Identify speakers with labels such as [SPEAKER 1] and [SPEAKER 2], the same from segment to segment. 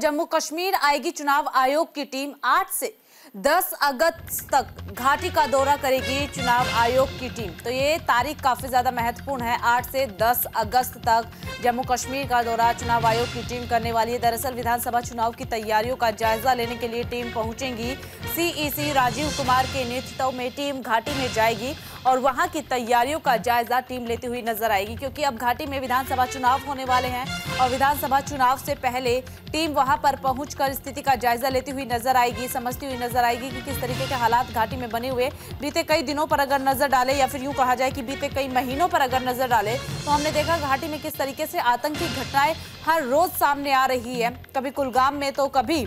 [SPEAKER 1] जम्मू कश्मीर आएगी चुनाव आयोग की टीम। 8 से 10 अगस्त तक घाटी का दौरा करेगी चुनाव आयोग की टीम। तो ये तारीख काफी ज्यादा महत्वपूर्ण है। 8 से 10 अगस्त तक जम्मू कश्मीर का दौरा चुनाव आयोग की टीम करने वाली है। दरअसल विधानसभा चुनाव की तैयारियों का जायजा लेने के लिए टीम पहुंचेगी। सीईसी राजीव कुमार के नेतृत्व में टीम घाटी में जाएगी और वहां की तैयारियों का जायजा टीम लेती हुई नजर आएगी, क्योंकि अब घाटी में विधानसभा चुनाव होने वाले हैं और विधानसभा चुनाव से पहले टीम वहां पर पहुंचकर स्थिति का जायजा लेती हुई नजर आएगी, समझती हुई नजर आएगी कि किस तरीके के हालात घाटी में बने हुए। बीते कई दिनों पर अगर नजर डाले या फिर यूं कहा जाए कि बीते कई महीनों पर अगर नजर डाले तो हमने देखा घाटी में किस तरीके से आतंकी घटनाएं हर रोज सामने आ रही है। कभी कुलगाम में तो कभी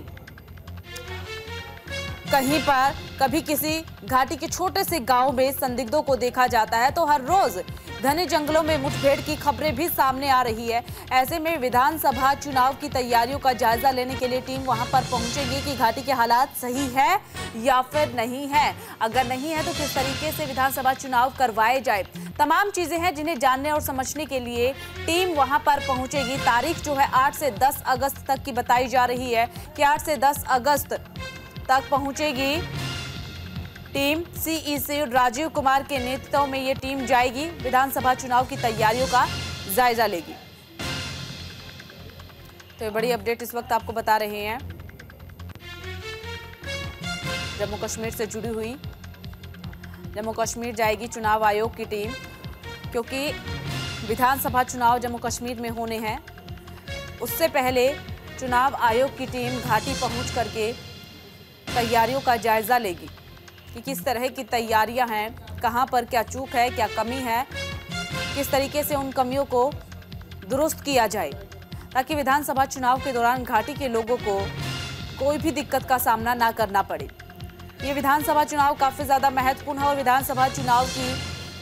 [SPEAKER 1] कहीं पर, कभी किसी घाटी के छोटे से गांव में संदिग्धों को देखा जाता है, तो हर रोज घने जंगलों में मुठभेड़ की खबरें भी सामने आ रही है। ऐसे में विधानसभा चुनाव की तैयारियों का जायजा लेने के लिए टीम वहां पर पहुंचेगी कि घाटी के हालात सही है या फिर नहीं है। अगर नहीं है तो किस तरीके से विधानसभा चुनाव करवाए जाए, तमाम चीजें हैं जिन्हें जानने और समझने के लिए टीम वहां पर पहुंचेगी। तारीख जो है 8 से 10 अगस्त तक की बताई जा रही है कि 8 से 10 अगस्त तक पहुंचेगी टीम। सीईसी राजीव कुमार के नेतृत्व में ये टीम जाएगी, विधानसभा चुनाव की तैयारियों का जायजा लेगी। तो ये बड़ी अपडेट इस वक्त आपको बता रहे हैं जम्मू कश्मीर से जुड़ी हुई। जम्मू कश्मीर जाएगी चुनाव आयोग की टीम, क्योंकि विधानसभा चुनाव जम्मू कश्मीर में होने हैं। उससे पहले चुनाव आयोग की टीम घाटी पहुंच करके तैयारियों का जायजा लेगी कि किस तरह की तैयारियां हैं, कहां पर क्या चूक है, क्या कमी है, किस तरीके से उन कमियों को दुरुस्त किया जाए ताकि विधानसभा चुनाव के दौरान घाटी के लोगों को कोई भी दिक्कत का सामना ना करना पड़े। ये विधानसभा चुनाव काफी ज्यादा महत्वपूर्ण है और विधानसभा चुनाव की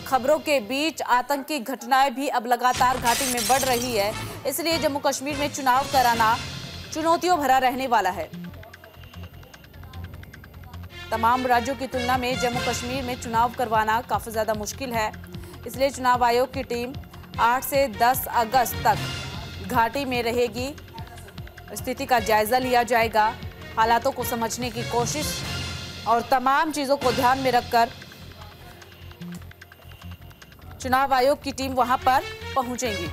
[SPEAKER 1] खबरों के बीच आतंकी घटनाएं भी अब लगातार घाटी में बढ़ रही है। इसलिए जम्मू कश्मीर में चुनाव कराना चुनौतियों भरा रहने वाला है। तमाम राज्यों की तुलना में जम्मू कश्मीर में चुनाव करवाना काफी ज्यादा मुश्किल है। इसलिए चुनाव आयोग की टीम 8 से 10 अगस्त तक घाटी में रहेगी। स्थिति का जायजा लिया जाएगा, हालातों को समझने की कोशिश और तमाम चीजों को ध्यान में रखकर चुनाव आयोग की टीम वहां पर पहुंचेगी।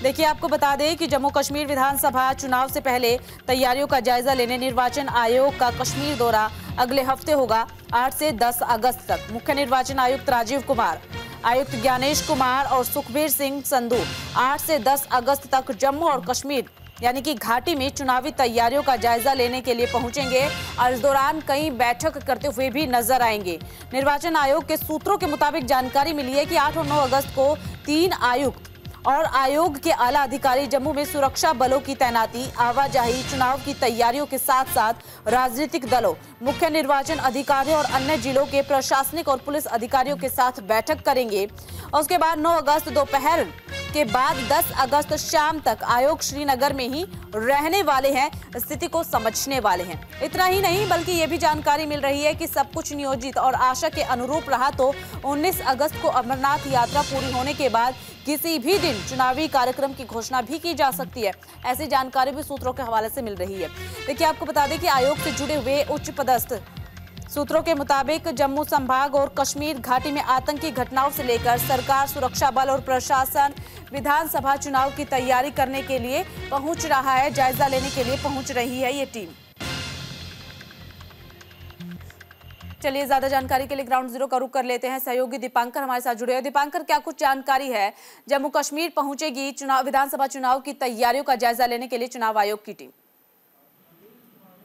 [SPEAKER 1] देखिए, आपको बता दें कि जम्मू कश्मीर विधानसभा चुनाव से पहले तैयारियों का जायजा लेने निर्वाचन आयोग का कश्मीर दौरा अगले हफ्ते होगा। 8 से 10 अगस्त तक मुख्य निर्वाचन आयुक्त राजीव कुमार, आयुक्त ज्ञानेश कुमार और सुखबीर सिंह संधू 8 से 10 अगस्त तक जम्मू और कश्मीर यानी कि घाटी में चुनावी तैयारियों का जायजा लेने के लिए पहुंचेंगे और इस दौरान कई बैठक करते हुए भी नजर आएंगे। निर्वाचन आयोग के सूत्रों के मुताबिक जानकारी मिली है कि 8 और 9 अगस्त को 3 आयुक्त और आयोग के आला अधिकारी जम्मू में सुरक्षा बलों की तैनाती, आवाजाही, चुनाव की तैयारियों के साथ साथ राजनीतिक दलों, मुख्य निर्वाचन अधिकारियों और अन्य जिलों के प्रशासनिक और पुलिस अधिकारियों के साथ बैठक करेंगे। और उसके बाद 9 अगस्त दोपहर के बाद 10 अगस्त शाम तक आयोग श्रीनगर में ही रहने वाले हैं, स्थिति को समझने वाले हैं। इतना ही नहीं बल्कि ये भी जानकारी मिल रही है कि सब कुछ नियोजित और आशा के अनुरूप रहा तो 19 अगस्त को अमरनाथ यात्रा पूरी होने के बाद किसी भी दिन चुनावी कार्यक्रम की घोषणा भी की जा सकती है। ऐसी जानकारी भी सूत्रों के हवाले से मिल रही है। देखिए, आपको बता दें कि आयोग से जुड़े हुए उच्च पदस्थ सूत्रों के मुताबिक जम्मू संभाग और कश्मीर घाटी में आतंकी घटनाओं से लेकर सरकार, सुरक्षा बल और प्रशासन विधानसभा चुनाव की तैयारी करने के लिए पहुंच रहा है, जायजा लेने के लिए पहुंच रही है ये टीम। चलिए, ज्यादा जानकारी के लिए ग्राउंड जीरो का रुख कर लेते हैं। सहयोगी दीपांकर हमारे साथ जुड़े हैं। दीपांकर, क्या कुछ जानकारी है? जम्मू कश्मीर पहुंचेगी विधानसभा चुनाव की तैयारियों का जायजा लेने के लिए चुनाव आयोग की टीम।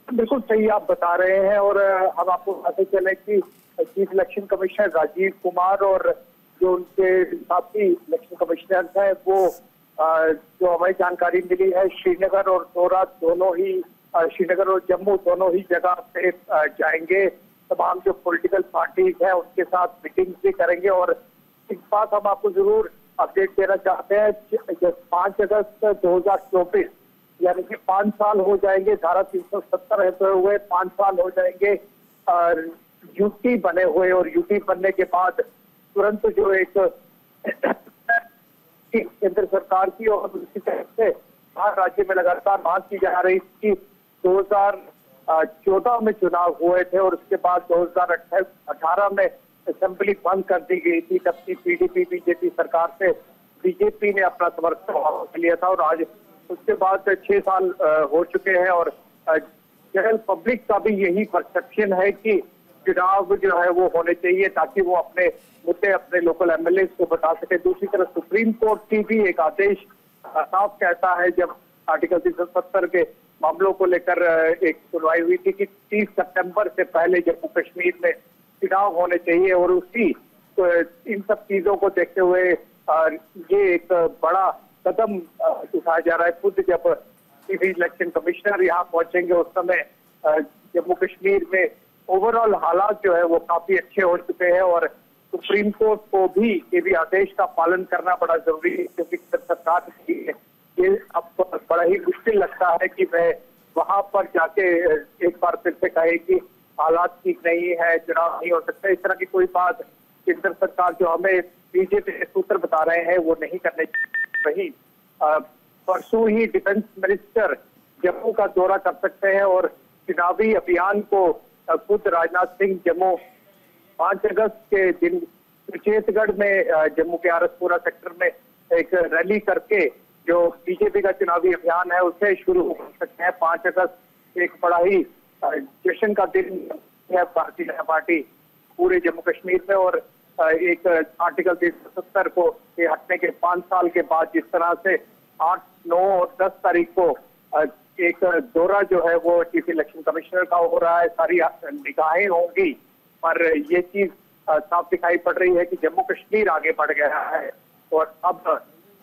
[SPEAKER 2] बिल्कुल सही आप बता रहे हैं और हम आपको बताते चले कि chief election commissioner Rajiv Kumar और जो उनके साथी इलेक्शन कमिश्नर हैं वो जो हमें जानकारी मिली है श्रीनगर और दौरा दोनों ही श्रीनगर और जम्मू दोनों ही जगह पे जाएंगे। तमाम जो पॉलिटिकल पार्टीज हैं उनके साथ मीटिंग भी करेंगे और एक बात हम आपको जरूर अपडेट देना चाहते हैं। 5 अगस्त 2024 यानी कि 5 साल हो जाएंगे धारा 370 रहते हुए 5 साल हो जाएंगे यूटी बने हुए और यूटी बनने के बाद तुरंत जो एक केंद्र सरकार की और उसी तरह से हर राज्य में लगातार बात की जा रही थी कि 2014 में चुनाव हुए थे और उसके बाद 2018 में असेंबली बंद कर दी गई थी। तब की पीडीपी बीजेपी सरकार से बीजेपी ने अपना समर्थन वापस लिया था और आज उसके बाद 6 साल हो चुके हैं और जनरल पब्लिक का भी यही परसेप्शन है कि चुनाव जो है वो होने चाहिए ताकि वो अपने मुद्दे अपने लोकल एमएलए को बता सके। दूसरी तरफ सुप्रीम कोर्ट की भी एक आदेश साफ कहता है, जब आर्टिकल 370 के मामलों को लेकर एक सुनवाई हुई थी कि 30 सितंबर से पहले जम्मू कश्मीर में चुनाव होने चाहिए और उसी इन सब चीजों को देखते हुए ये एक बड़ा कदम उठाया जा रहा है। खुद जब चीफ इलेक्शन कमिश्नर यहाँ पहुंचेंगे उस समय जम्मू कश्मीर में ओवरऑल हालात जो है वो काफी अच्छे हो चुके हैं और सुप्रीम कोर्ट को भी ये भी आदेश का पालन करना बड़ा जरूरी है, क्योंकि सरकार ये अब बड़ा ही मुश्किल लगता है कि वह वहां पर जाके एक बार फिर से कहे कि हालात ठीक नहीं है, चुनाव नहीं हो सकता। इस तरह की कोई बात केंद्र सरकार जो हमें बीजेपी के सूत्र बता रहे हैं वो नहीं करने चाहिए। परसों ही डिफेंस मिनिस्टर जम्मू का दौरा कर सकते हैं और चुनावी अभियान को खुद राजनाथ सिंह जम्मू 5 अगस्त के दिन सुचेतगढ़ में जम्मू के आरसपुरा सेक्टर में एक रैली करके जो बीजेपी का चुनावी अभियान है उसे शुरू कर सकते हैं। 5 अगस्त एक बड़ा ही जश्न का दिन है भारतीय जनता पार्टी पूरे जम्मू कश्मीर में और एक आर्टिकल 370 को ये हटने के 5 साल के बाद जिस तरह से 8, 9 और 10 तारीख को एक दौरा जो है वो चीफ इलेक्शन कमिश्नर का हो रहा है, सारी निगाहें होंगी, पर ये चीज साफ दिखाई पड़ रही है कि जम्मू कश्मीर आगे बढ़ गया है और अब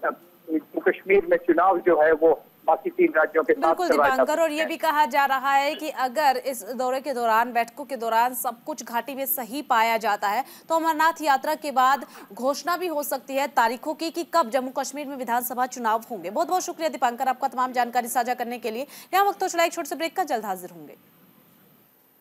[SPEAKER 2] जम्मू कश्मीर में चुनाव जो है वो बाकी 3 राज्यों के साथ
[SPEAKER 1] बिल्कुल दीपांकर, और ये भी कहा जा रहा है कि अगर इस दौरे के दौरान, बैठकों के दौरान सब कुछ घाटी में सही पाया जाता है तो अमरनाथ यात्रा के बाद घोषणा भी हो सकती है तारीखों की कि कब जम्मू कश्मीर में विधानसभा चुनाव होंगे। बहुत बहुत शुक्रिया दीपांकर आपका तमाम जानकारी साझा करने के लिए। यहाँ वक्त तो चला एक छोटे से ब्रेक का, जल्द हाजिर होंगे।